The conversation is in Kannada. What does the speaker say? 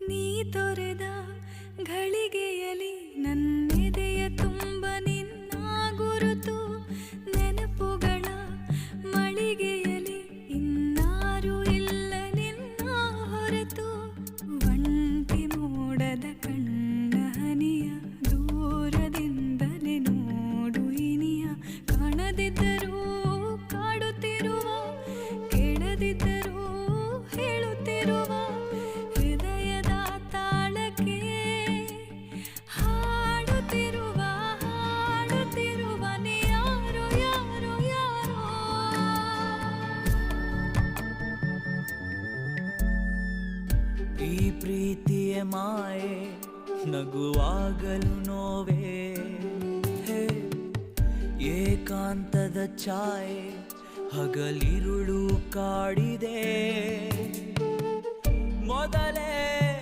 ನೀ ತೊರೆದ ಘಳಿಗೆಯಲಿ ನನ್ನೆದೆಯ ತುಂಬ ನಿನ್ನ ಗುರುತು ನೆನಪುಗಳ ಮಳಿಗೆಯಲಿ ಇನ್ನಾರು ಇಲ್ಲ ನಿನ್ನ ಹೊರತು ಒಂಟಿ ಮೋಡದ ಕಣ್ಣ ಹನಿಯ ದೂರದಿಂದಲೇ ನೋಡು ಇನಿಯ ಕಾಣದಿದ್ದರೂ ಕಾಡುತ್ತಿರುವ ಕೇಳದಿದ್ದರೂ ಹೇಳುತ್ತಿರುವ ಹೃದಯದ ತಾಳಕ್ಕೆ ಹಾಡುತ್ತಿರುವ ನೀ ಯಾರೋ ಯಾರೋ ಯಾರೋ ಈ ಪ್ರೀತಿಯ ಮಾಯೆ ನಗುವಾಗಲು ನೋವೇ ಹೇ ಏಕಾಂತದ ಛಾಯೆ ಹಗಲಿರುಳು ಕಾಡಿದೆ ಮೊದಲೇ